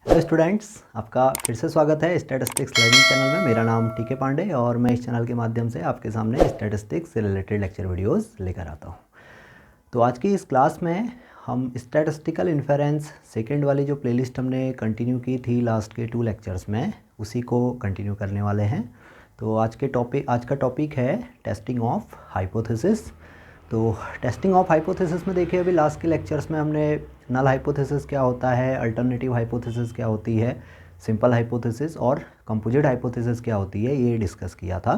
Hello students, आपका फिर से स्वागत है स्टैटिस्टिक्स लर्निंग चैनल में। मेरा नाम टीके पांडे और मैं इस चैनल के माध्यम से आपके सामने स्टैटिस्टिक्स से रिलेटेड लेक्चर वीडियोस लेकर आता हूं। तो आज की इस क्लास में हम स्टैटिस्टिकल इन्फेरेंस सेकंड वाली जो प्लेलिस्ट हमने कंटिन्यू की थी लास्ट के 2 लेक्चर्स में, उसी को कंटिन्यू करने वाले हैं। तो आज का टॉपिक है टेस्टिंग ऑफ हाइपोथेसिस। तो टेस्टिंग ऑफ हाइपोथेसिस में देखिए, अभी लास्ट के लेक्चर्स में हमने नल हाइपोथेसिस क्या होता है, अल्टरनेटिव हाइपोथेसिस क्या होती है, सिंपल हाइपोथेसिस और कंपोजिट हाइपोथेसिस क्या होती है, ये डिस्कस किया था।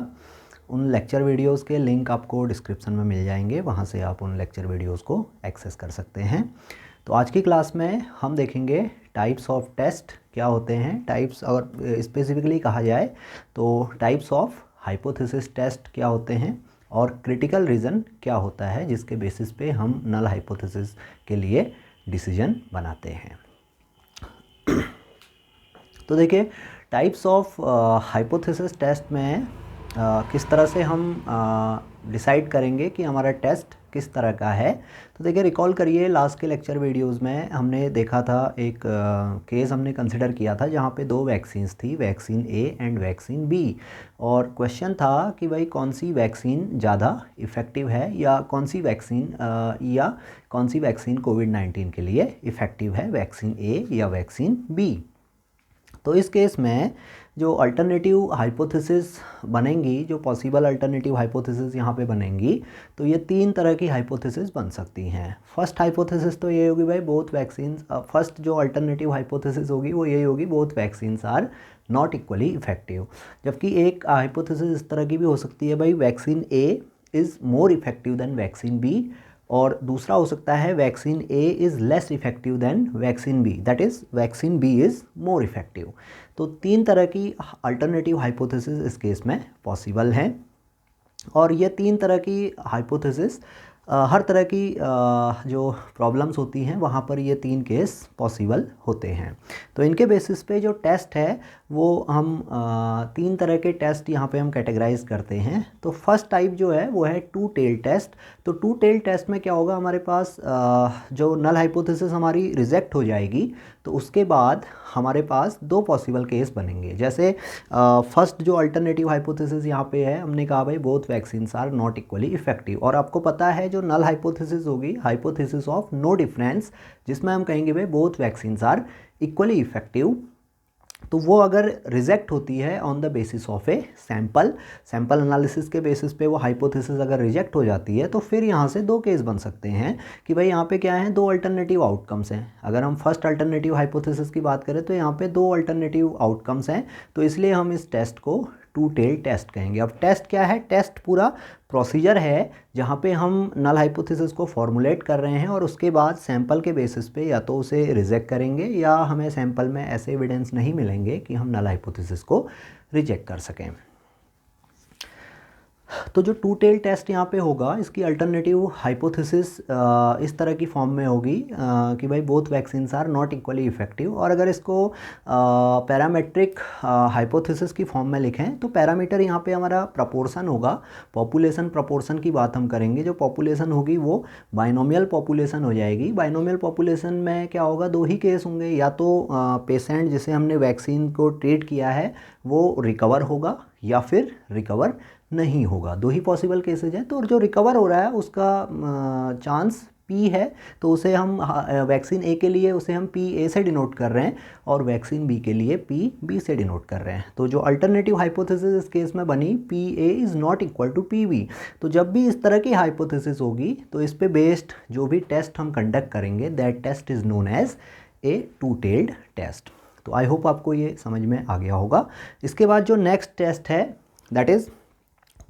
उन लेक्चर वीडियोस के लिंक आपको डिस्क्रिप्शन में मिल जाएंगे, वहाँ से आप उन लेक्चर वीडियोस को एक्सेस कर सकते हैं। तो आज की क्लास में हम देखेंगे टाइप्स ऑफ टेस्ट क्या होते हैं। टाइप्स, अगर स्पेसिफिकली कहा जाए तो टाइप्स ऑफ हाइपोथेसिस टेस्ट क्या होते हैं और क्रिटिकल रीज़न क्या होता है जिसके बेसिस पे हम नल हाइपोथेसिस के लिए डिसीजन बनाते हैं। तो देखिए, टाइप्स ऑफ हाइपोथेसिस टेस्ट में किस तरह से हम डिसाइड करेंगे कि हमारा टेस्ट किस तरह का है। तो देखिए, रिकॉल करिए, लास्ट के लेक्चर वीडियोस में हमने देखा था, एक केस हमने कंसिडर किया था जहाँ पे 2 वैक्सीन्स थी, vaccine A and vaccine B. और क्वेश्चन था कि भाई कौन सी वैक्सीन ज़्यादा इफ़ेक्टिव है या कौन सी वैक्सीन कोविड-19 के लिए इफ़ेक्टिव है, वैक्सीन ए या वैक्सीन बी। तो इस केस में जो अल्टरनेटिव हाइपोथेसिस बनेंगी, जो पॉसिबल अल्टरनेटिव हाइपोथेसिस यहाँ पे बनेंगी, तो ये 3 तरह की हाइपोथेसिस बन सकती हैं। फर्स्ट हाइपोथेसिस तो ये होगी भाई, बोथ वैक्सीन्स, फर्स्ट जो अल्टरनेटिव हाइपोथेसिस होगी वो यही होगी, both vaccines are not equally effective. जबकि एक हाइपोथेसिस इस तरह की भी हो सकती है भाई, vaccine A is more effective than vaccine B, और दूसरा हो सकता है vaccine A is less effective than vaccine B, that is vaccine B is more effective. तो 3 तरह की अल्टरनेटिव हाइपोथेसिस इस केस में पॉसिबल हैं। और ये 3 तरह की हाइपोथेसिस हर तरह की जो प्रॉब्लम्स होती हैं वहाँ पर ये 3 केस पॉसिबल होते हैं। तो इनके बेसिस पे जो टेस्ट है वो हम 3 तरह के टेस्ट यहाँ पे हम कैटेगराइज करते हैं। तो फर्स्ट टाइप जो है वो है टू टेल टेस्ट। तो टू टेल टेस्ट में क्या होगा, हमारे पास जो नल हाइपोथेसिस हमारी रिजेक्ट हो जाएगी, तो उसके बाद हमारे पास 2 पॉसिबल केस बनेंगे। जैसे फर्स्ट जो अल्टरनेटिव हाइपोथेसिस यहाँ पे है, हमने कहा भाई both vaccines are not equally effective. और आपको पता है जो नल हाइपोथेसिस होगी, हाइपोथेसिस ऑफ नो डिफरेंस, जिसमें हम कहेंगे भाई both vaccines are equally effective, तो वो अगर रिजेक्ट होती है on the basis of a sample analysis के बेसिस पे वो हाइपोथेसिस अगर रिजेक्ट हो जाती है, तो फिर यहाँ से 2 केस बन सकते हैं कि भाई यहाँ पे क्या है, 2 अल्टरनेटिव आउटकम्स हैं। अगर हम फर्स्ट अल्टरनेटिव हाइपोथेसिस की बात करें तो यहाँ पे 2 अल्टरनेटिव आउटकम्स हैं, तो इसलिए हम इस टेस्ट को टू टेल टेस्ट कहेंगे। अब टेस्ट क्या है, टेस्ट पूरा प्रोसीजर है जहाँ पे हम नल हाइपोथेसिस को फॉर्मुलेट कर रहे हैं और उसके बाद सैंपल के बेसिस पे या तो उसे रिजेक्ट करेंगे या हमें सैंपल में ऐसे एविडेंस नहीं मिलेंगे कि हम नल हाइपोथेसिस को रिजेक्ट कर सकें। तो जो टू टेल टेस्ट यहाँ पे होगा, इसकी अल्टरनेटिव हाइपोथेसिस इस तरह की फॉर्म में होगी कि भाई both vaccines are not equally effective. और अगर इसको पैरामेट्रिक हाइपोथेसिस की फॉर्म में लिखें तो पैरामीटर यहाँ पे हमारा प्रपोर्शन होगा, पॉपुलेशन प्रपोर्शन की बात हम करेंगे। जो पॉपुलेशन होगी वो बाइनोमियल पॉपुलेशन हो जाएगी। बाइनोमियल पॉपुलेशन में क्या होगा, 2 ही केस होंगे, या तो पेशेंट जिसे हमने वैक्सीन को ट्रीट किया है वो रिकवर होगा या फिर रिकवर नहीं होगा। 2 ही पॉसिबल केसेज हैं। तो जो रिकवर हो रहा है उसका चांस पी है, तो उसे हम वैक्सीन ए के लिए उसे हम पी ए से डिनोट कर रहे हैं और वैक्सीन बी के लिए पी बी से डिनोट कर रहे हैं। तो जो अल्टरनेटिव हाइपोथेसिस इस केस में बनी, P A is not equal to P B. तो जब भी इस तरह की हाइपोथेसिस होगी तो इस पे बेस्ड जो भी टेस्ट हम कंडक्ट करेंगे, that test is known as a two tailed test. तो आई होप आपको ये समझ में आ गया होगा। इसके बाद जो नेक्स्ट टेस्ट है that is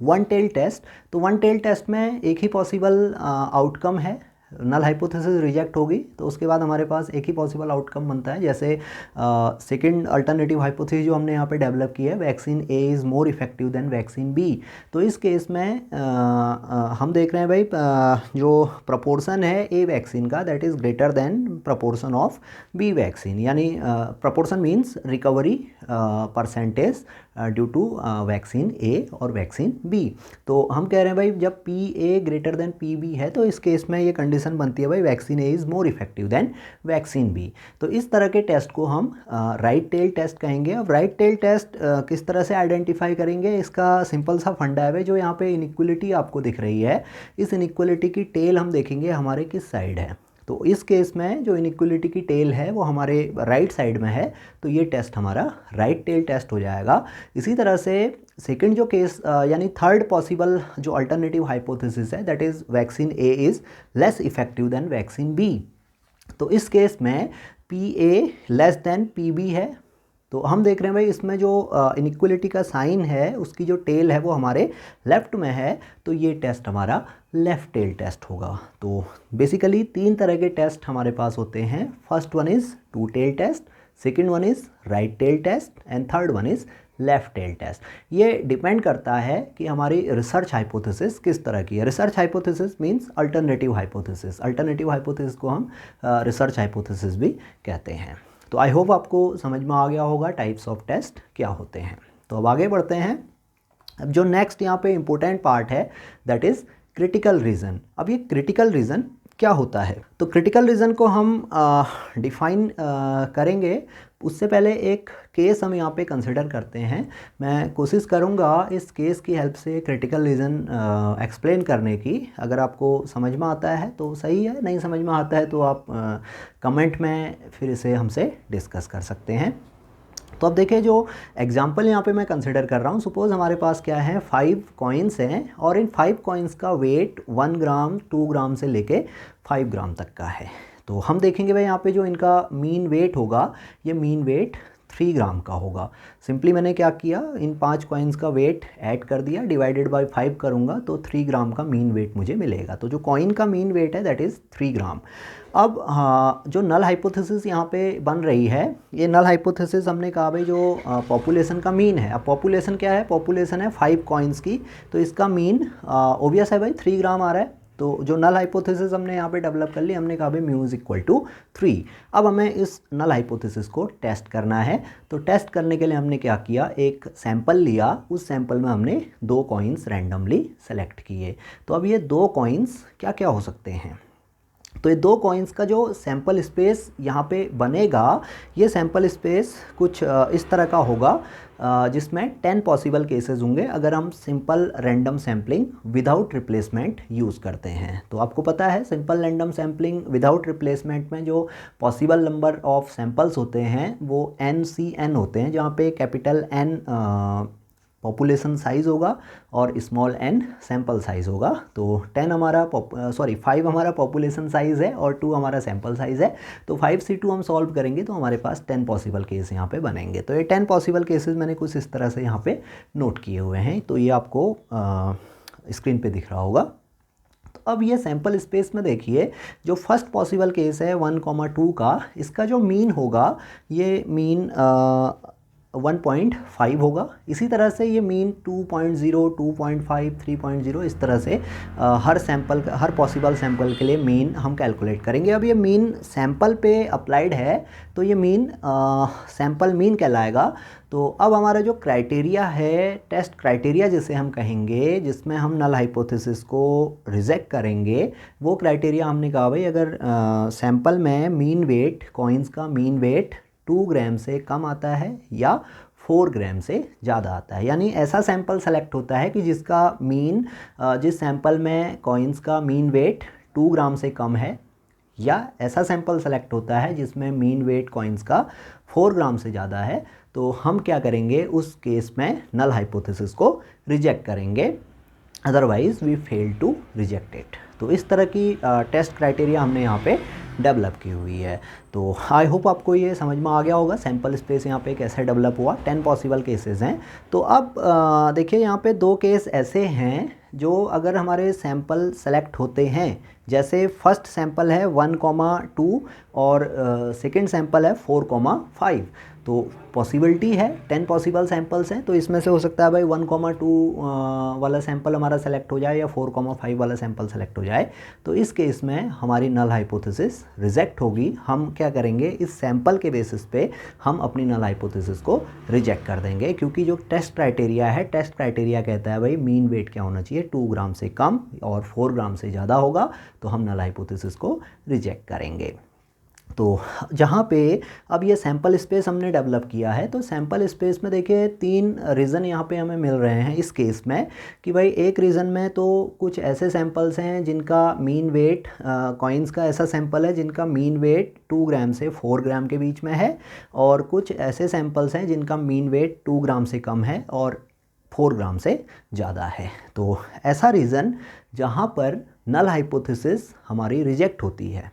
one tail test. तो वन टेल टेस्ट में एक ही पॉसिबल आउटकम है, नल हाइपोथेसिस रिजेक्ट होगी तो उसके बाद हमारे पास एक ही पॉसिबल आउटकम बनता है। जैसे सेकंड अल्टरनेटिव हाइपोथेसिस जो हमने यहाँ पे डेवलप की है, vaccine A is more effective than vaccine B. तो इस केस में हम देख रहे हैं भाई जो प्रपोर्शन है ए वैक्सीन का, that is greater than proportion of B vaccine, यानी proportion means recovery percentage due to vaccine A और वैक्सीन बी। तो हम कह रहे हैं भाई जब P A greater than P B है तो इस केस में ये कंडीशन बनती है भाई vaccine A is more effective than vaccine B. तो इस तरह के टेस्ट को हम राइट टेल टेस्ट कहेंगे। अब राइट टेल टेस्ट किस तरह से आइडेंटिफाई करेंगे, इसका सिंपल सा फंडा है भाई, जो यहाँ पे इनइक्वलिटी आपको दिख रही है इस इनइक्वलिटी की टेल हम देखेंगे हमारे किस साइड है। तो इस केस में जो इनइक्वलिटी की टेल है वो हमारे राइट साइड में है, तो ये टेस्ट हमारा राइट टेल टेस्ट हो जाएगा। इसी तरह से सेकंड जो केस यानी थर्ड पॉसिबल जो अल्टरनेटिव हाइपोथेसिस है that is vaccine A is less effective than vaccine B. तो इस केस में P A less than P B है। तो हम देख रहे हैं भाई इसमें जो इनइक्वलिटी का साइन है उसकी जो टेल है वो हमारे लेफ़्ट में है, तो ये टेस्ट हमारा लेफ़्ट टेल टेस्ट होगा। तो बेसिकली 3 तरह के टेस्ट हमारे पास होते हैं। First one is two tail test, second one is right tail test and third one is left tail test. ये डिपेंड करता है कि हमारी रिसर्च हाइपोथेसिस किस तरह की है। Research hypothesis means alternative hypothesis. Alternative hypothesis को हम रिसर्च हाइपोथेसिस भी कहते हैं। तो आई होप आपको समझ में आ गया होगा टाइप्स ऑफ टेस्ट क्या होते हैं। तो अब आगे बढ़ते हैं। अब जो नेक्स्ट यहाँ पे इम्पोर्टेंट पार्ट है दैट इज़ क्रिटिकल रीजन। अब ये क्रिटिकल रीजन क्या होता है, तो क्रिटिकल रीजन को हम डिफाइन करेंगे उससे पहले एक केस हम यहाँ पे कंसिडर करते हैं। मैं कोशिश करूँगा इस केस की हेल्प से क्रिटिकल रीजन एक्सप्लेन करने की। अगर आपको समझ में आता है तो सही है, नहीं समझ में आता है तो आप कमेंट में फिर इसे हमसे डिस्कस कर सकते हैं। तो अब देखिए जो एग्जाम्पल यहाँ पे मैं कंसिडर कर रहा हूँ, सपोज़ हमारे पास क्या है 5 कॉइन्स हैं और इन 5 कॉइन्स का वेट 1 ग्राम 2 ग्राम से लेके 5 ग्राम तक का है। तो हम देखेंगे भाई यहाँ पे जो इनका मीन वेट होगा ये मीन वेट 3 ग्राम का होगा। सिंपली मैंने क्या किया, इन 5 कॉइन्स का वेट ऐड कर दिया, डिवाइडेड बाय 5 करूँगा तो 3 ग्राम का मीन वेट मुझे मिलेगा। तो जो कॉइन का मीन वेट है दैट इज़ 3 ग्राम। अब जो नल हाइपोथेसिस यहाँ पे बन रही है, ये नल हाइपोथेसिस हमने कहा भाई जो पॉपुलेशन का मीन है। अब पॉपुलेशन क्या है, पॉपुलेशन है 5 कॉइन्स की, तो इसका मीन ऑब्वियस है भाई 3 ग्राम आ रहा है। तो जो नल हाइपोथेसिस हमने यहाँ पे डेवलप कर ली, हमने कहा भाई म्यू इज़ इक्वल टू 3। अब हमें इस नल हाइपोथेसिस को टेस्ट करना है। तो टेस्ट करने के लिए हमने क्या किया, एक सैंपल लिया, उस सैंपल में हमने 2 कॉइन्स रैंडमली सेलेक्ट किए। तो अब ये 2 कॉइन्स क्या क्या हो सकते हैं, तो ये 2 कॉइन्स का जो सैंपल स्पेस यहाँ पे बनेगा, ये सैंपल स्पेस कुछ इस तरह का होगा जिसमें 10 पॉसिबल केसेस होंगे अगर हम simple random sampling without replacement use करते हैं। तो आपको पता है simple random sampling without replacement में जो पॉसिबल नंबर ऑफ सैंपल्स होते हैं वो NCN होते हैं, जहाँ पे कैपिटल N पॉपुलेशन साइज़ होगा और स्मॉल n सैंपल साइज़ होगा। तो 5 हमारा पॉपुलेशन साइज़ है और 2 हमारा सैंपल साइज़ है। तो 5 से 2 हम सॉल्व करेंगे तो हमारे पास 10 पॉसिबल केस यहाँ पे बनेंगे। तो ये 10 पॉसिबल केसेस मैंने कुछ इस तरह से यहाँ पे नोट किए हुए हैं, तो ये आपको स्क्रीन पे दिख रहा होगा। तो अब ये सैंपल स्पेस में देखिए जो फर्स्ट पॉसिबल केस है 1,2 का, इसका जो मीन होगा ये मीन 1.5 होगा। इसी तरह से ये मीन 2.0, 2.5, 3.0 इस तरह से हर पॉसिबल सैंपल के लिए मीन हम कैलकुलेट करेंगे। अब ये मीन सैंपल पे अप्लाइड है तो ये मीन सैंपल मीन कहलाएगा। तो अब हमारा जो क्राइटेरिया है, टेस्ट क्राइटेरिया जिसे हम कहेंगे, जिसमें हम नल हाइपोथेसिस को रिजेक्ट करेंगे, वो क्राइटेरिया हमने कहा भाई अगर सैंपल में मीन वेट, कॉइन्स का मीन वेट 2 ग्राम से कम आता है या 4 ग्राम से ज़्यादा आता है, यानी ऐसा सैंपल सेलेक्ट होता है कि जिसका मीन जिस सैंपल में कॉइन्स का मीन वेट 2 ग्राम से कम है, या ऐसा सैंपल सेलेक्ट होता है जिसमें मीन वेट कॉइन्स का 4 ग्राम से ज़्यादा है, तो हम क्या करेंगे उस केस में नल हाइपोथेसिस को रिजेक्ट करेंगे, otherwise we fail to reject it. तो इस तरह की टेस्ट क्राइटेरिया हमने यहाँ पे डेवलप की हुई है। तो आई होप आपको ये समझ में आ गया होगा सैंपल स्पेस यहाँ पे कैसे डेवलप हुआ। 10 पॉसिबल केसेस हैं। तो अब देखिए यहाँ पे 2 केस ऐसे हैं जो अगर हमारे सैंपल सेलेक्ट होते हैं जैसे फर्स्ट सैंपल है 1,2 और सेकंड सैंपल है 4,5, तो पॉसिबिलिटी है 10 पॉसिबल सैंपल्स हैं, तो इसमें से हो सकता है भाई 1,2 वाला सैंपल हमारा सेलेक्ट हो जाए या 4,5 वाला सैंपल सेलेक्ट हो जाए। तो इस केस में हमारी नल हाइपोथेसिस रिजेक्ट होगी। हम क्या करेंगे, इस सैंपल के बेसिस पे हम अपनी नल हाइपोथेसिस को रिजेक्ट कर देंगे, क्योंकि जो टेस्ट क्राइटेरिया है, टेस्ट क्राइटेरिया कहता है भाई मीन वेट क्या होना चाहिए, 2 ग्राम से कम और 4 ग्राम से ज़्यादा होगा, तो हम नल हाइपोथेसिस को रिजेक्ट करेंगे। तो जहाँ पे अब ये सैंपल स्पेस हमने डेवलप किया है, तो सैंपल स्पेस में देखिए 3 रीज़न यहाँ पे हमें मिल रहे हैं इस केस में, कि भाई एक रीज़न में तो कुछ ऐसे सैंपल्स हैं जिनका मीन वेट, कॉइन्स का ऐसा सैंपल है जिनका मीन वेट 2 ग्राम से 4 ग्राम के बीच में है, और कुछ ऐसे सैंपल्स हैं जिनका मीन वेट 2 ग्राम से कम है और 4 ग्राम से ज़्यादा है। तो ऐसा रीज़न जहाँ पर नल हाइपोथेसिस हमारी रिजेक्ट होती है,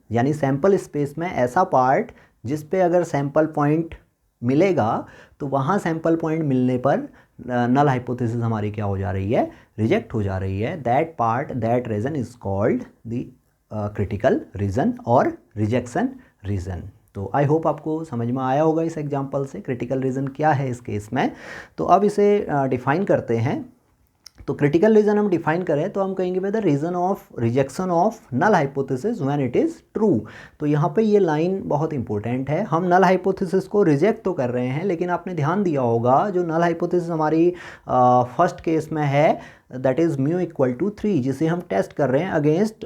यानी सैंपल स्पेस में ऐसा पार्ट जिस पे अगर सैंपल पॉइंट मिलेगा तो वहाँ सैंपल पॉइंट मिलने पर नल हाइपोथेसिस हमारी क्या हो जा रही है, रिजेक्ट हो जा रही है। That part, that reason is called the critical reason और रिजेक्शन रीज़न। तो आई होप आपको समझ में आया होगा इस एग्जांपल से क्रिटिकल रीज़न क्या है इस केस में। तो अब इसे डिफ़ाइन करते हैं। तो क्रिटिकल रीज़न हम डिफाइन करें तो हम कहेंगे भाई the region of rejection of null hypothesis when it is true. तो यहाँ पे ये लाइन बहुत इंपॉर्टेंट है। हम नल हाइपोथेसिस को रिजेक्ट तो कर रहे हैं, लेकिन आपने ध्यान दिया होगा जो नल हाइपोथेसिस हमारी फर्स्ट केस में है, that is mu equal to 3, जिसे हम टेस्ट कर रहे हैं against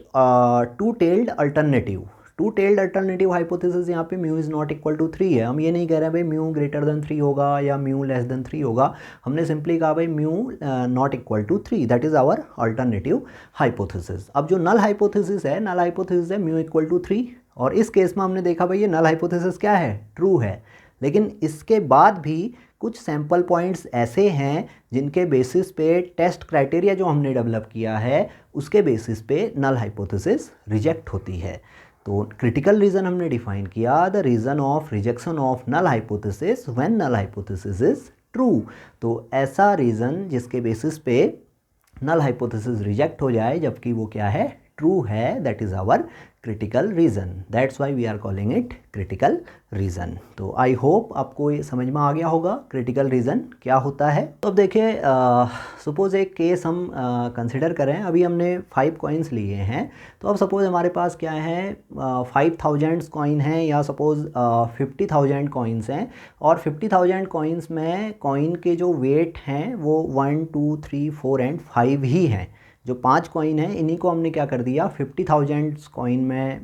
two tailed alternative. Two tailed alternative hypothesis यहाँ पे mu is not equal to 3 है। हम ये नहीं कह रहे हैं भाई म्यू ग्रेटर देन 3 होगा या म्यू लेस देन 3 होगा, हमने सिंपली कहा भाई mu not equal to 3, that is our alternative hypothesis. अब जो नल हाइपोथेसिस है, नल हाइपोथेसिस है म्यू इक्वल टू 3, और इस केस में हमने देखा भाई ये नल हाइपोथेसिस क्या है, ट्रू है। लेकिन इसके बाद भी कुछ सैंपल पॉइंट्स ऐसे हैं जिनके बेसिस पे टेस्ट क्राइटेरिया जो हमने डेवलप किया है उसके बेसिस पे नल हाइपोथेसिस रिजेक्ट होती है। तो क्रिटिकल रीज़न हमने डिफाइन किया, the region of rejection of null hypothesis when null hypothesis is true. तो ऐसा रीज़न जिसके बेसिस पे नल हाइपोथेसिस रिजेक्ट हो जाए जबकि वो क्या है, ट्रू है, that is our critical region. That's why we are calling it critical region. तो आई होप आपको ये समझ में आ गया होगा क्रिटिकल रीज़न क्या होता है। तो अब देखिए, सपोज़ एक केस हम कंसिडर करें। अभी हमने 5 कॉइन्स लिए हैं, तो अब सपोज़ हमारे पास क्या है, 5,000 कॉइन हैं या सपोज़ 50,000 कॉइन्स हैं, और 50,000 कॉइन्स में कॉइन के जो वेट हैं वो 1, 2, 3, 4 एंड 5 ही हैं। जो 5 कॉइन हैं इन्हीं को हमने क्या कर दिया, 50,000 कॉइन में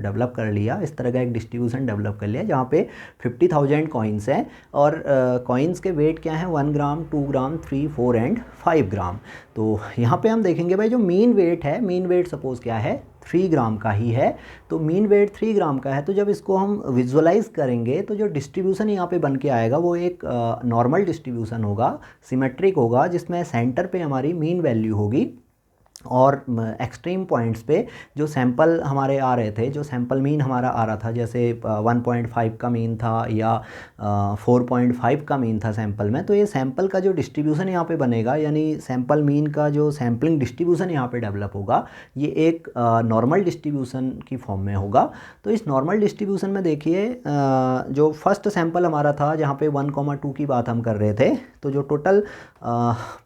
डेवलप कर लिया। इस तरह का एक डिस्ट्रीब्यूशन डेवलप कर लिया जहाँ पे 50,000 कॉइन्स हैं और कॉइन्स के वेट क्या हैं, 1 ग्राम, 2 ग्राम, 3, 4 एंड 5 ग्राम। तो यहाँ पे हम देखेंगे भाई जो मीन वेट है, मीन वेट सपोज़ क्या है, 3 ग्राम का ही है। तो मीन वेट 3 ग्राम का है, तो जब इसको हम विजुअलाइज करेंगे तो जो डिस्ट्रीब्यूशन यहाँ पे बन के आएगा वो एक नॉर्मल डिस्ट्रीब्यूशन होगा, सिमेट्रिक होगा, जिसमें सेंटर पे हमारी मीन वैल्यू होगी और एक्सट्रीम पॉइंट्स पे जो सैंपल हमारे आ रहे थे, जो सैंपल मीन हमारा आ रहा था, जैसे 1.5 का मीन था या 4.5 का मीन था सैंपल में, तो ये सैंपल का जो डिस्ट्रीब्यूशन यहाँ पे बनेगा, यानी सैंपल मीन का जो सैम्पलिंग डिस्ट्रीब्यूशन यहाँ पे डेवलप होगा, ये एक नॉर्मल डिस्ट्रीब्यूशन की फॉर्म में होगा। तो इस नॉर्मल डिस्ट्रीब्यूशन में देखिए, जो फर्स्ट सैंपल हमारा था जहाँ पे 1,2 की बात हम कर रहे थे, तो जो टोटल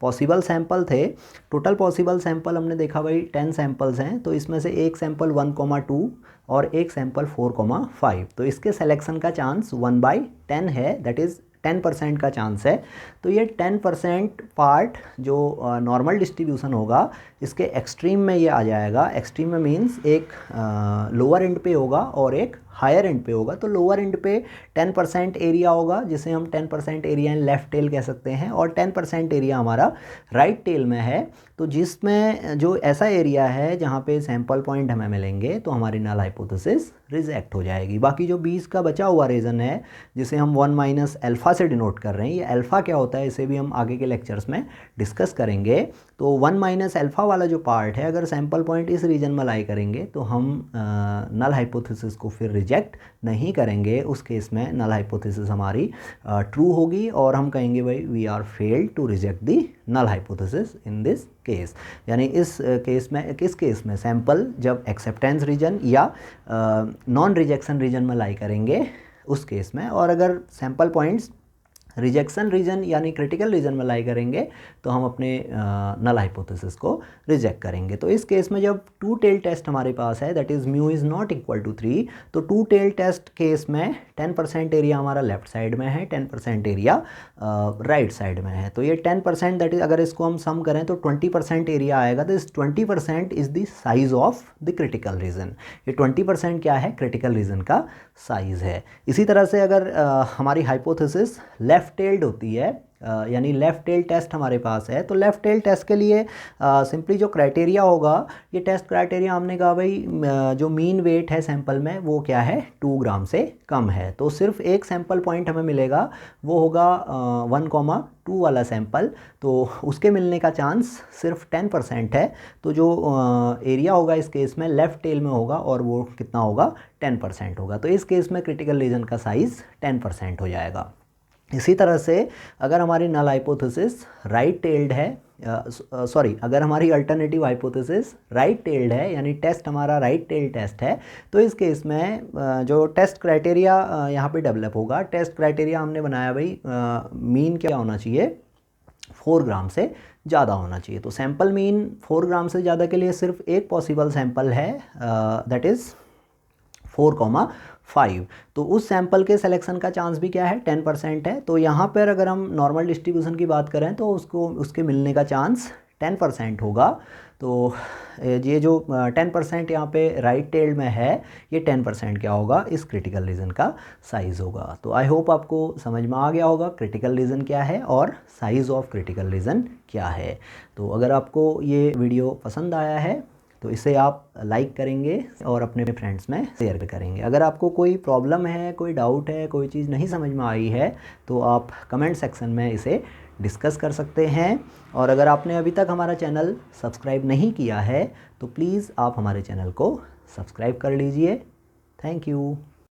पॉसिबल सैंपल थे, टोटल पॉसिबल सैंपल हमने देखा भाई 10 सैंपल्स हैं, तो इसमें से एक सैंपल 1,2 और एक सैंपल 4,5, तो इसके सिलेक्शन का चांस 1/10 है, दैट इज़ 10% का चांस है। तो ये 10% पार्ट जो नॉर्मल डिस्ट्रीब्यूशन होगा इसके एक्सट्रीम में ये आ जाएगा। एक्सट्रीम में मीन्स एक लोअर एंड पे होगा और एक हायर एंड पे होगा। तो लोअर एंड पे 10% एरिया होगा, जिसे हम 10% एरिया इन लेफ्ट टेल कह सकते हैं, और 10% एरिया हमारा राइट टेल में है। तो जिसमें जो ऐसा एरिया है जहाँ पे सैंपल पॉइंट हमें मिलेंगे तो हमारी नल हाइपोथेसिस रिजेक्ट हो जाएगी। बाकी जो 20 का बचा हुआ रीज़न है जिसे हम 1 माइनस अल्फ़ा से डिनोट कर रहे हैं, ये अल्फ़ा क्या होता है इसे भी हम आगे के लेक्चर्स में डिस्कस करेंगे। तो 1 माइनस अल्फ़ा वाला जो पार्ट है, अगर सैंपल पॉइंट इस रीजन में लाई करेंगे तो हम नल हाइपोथेसिस को फिर रिजेक्ट नहीं करेंगे उस केस में नल हाइपोथेसिस हमारी ट्रू होगी और हम कहेंगे भाई we are failed to reject the null hypothesis in this case. यानी इस केस में, किस केस में, सैंपल जब एक्सेप्टेंस रीजन या नॉन रिजेक्शन रीजन में लाई करेंगे उस केस में, और अगर सैंपल पॉइंट्स रिजेक्शन रीजन यानी क्रिटिकल रीजन में लाई करेंगे तो हम अपने नल हाइपोथेसिस को रिजेक्ट करेंगे। तो इस केस में जब टू टेल टेस्ट हमारे पास है, that is mu is not equal to 3, तो टू टेल टेस्ट केस में 10% एरिया हमारा लेफ्ट साइड में है, 10% एरिया राइट साइड में है। तो ये 10% दैट इज, अगर इसको हम सम करें तो 20% एरिया आएगा। तो इस 20% is the size of the critical reason. ये 20% क्या है? क्रिटिकल रीजन का साइज़ है। इसी तरह से अगर हमारी हाइपोथेसिस लेफ्ट टेल्ड होती है, यानी लेफ़्ट टेल टेस्ट हमारे पास है, तो लेफ़्ट टेल टेस्ट के लिए सिंपली जो क्राइटेरिया होगा, ये टेस्ट क्राइटेरिया हमने कहा भाई जो मीन वेट है सैंपल में वो क्या है? 2 ग्राम से कम है। तो सिर्फ एक सैंपल पॉइंट हमें मिलेगा, वो होगा 1,2 वाला सैंपल, तो उसके मिलने का चांस सिर्फ 10% है। तो जो एरिया होगा इस केस में लेफ़्ट टेल में होगा और वो कितना होगा? 10% होगा। तो इस केस में क्रिटिकल रीजन का साइज़ 10% हो जाएगा। इसी तरह से अगर हमारी नल हाइपोथेसिस राइट टेल्ड है, अगर हमारी अल्टरनेटिव हाइपोथेसिस राइट टेल्ड है, यानी टेस्ट हमारा राइट टेल टेस्ट है, तो इस केस में जो टेस्ट क्राइटेरिया यहाँ पे डेवलप होगा, टेस्ट क्राइटेरिया हमने बनाया भाई मीन क्या होना चाहिए? 4 ग्राम से ज़्यादा होना चाहिए। तो सैंपल मीन 4 ग्राम से ज़्यादा के लिए सिर्फ एक पॉसिबल सैंपल है, दैट इज़ 4,5। तो उस सैंपल के सिलेक्शन का चांस भी क्या है? 10% है। तो यहाँ पर अगर हम नॉर्मल डिस्ट्रीब्यूशन की बात करें तो उसके मिलने का चांस 10% होगा। तो ये जो 10% यहाँ पे राइट टेल्ड में है, ये 10% क्या होगा? इस क्रिटिकल रीजन का साइज़ होगा। तो आई होप आपको समझ में आ गया होगा क्रिटिकल रीजन क्या है और साइज़ ऑफ क्रिटिकल रीजन क्या है। तो अगर आपको ये वीडियो पसंद आया है तो इसे आप लाइक करेंगे और अपने फ्रेंड्स में शेयर करेंगे। अगर आपको कोई प्रॉब्लम है, कोई डाउट है, कोई चीज़ नहीं समझ में आई है, तो आप कमेंट सेक्शन में इसे डिस्कस कर सकते हैं। और अगर आपने अभी तक हमारा चैनल सब्सक्राइब नहीं किया है तो प्लीज़ आप हमारे चैनल को सब्सक्राइब कर लीजिए। Thank you.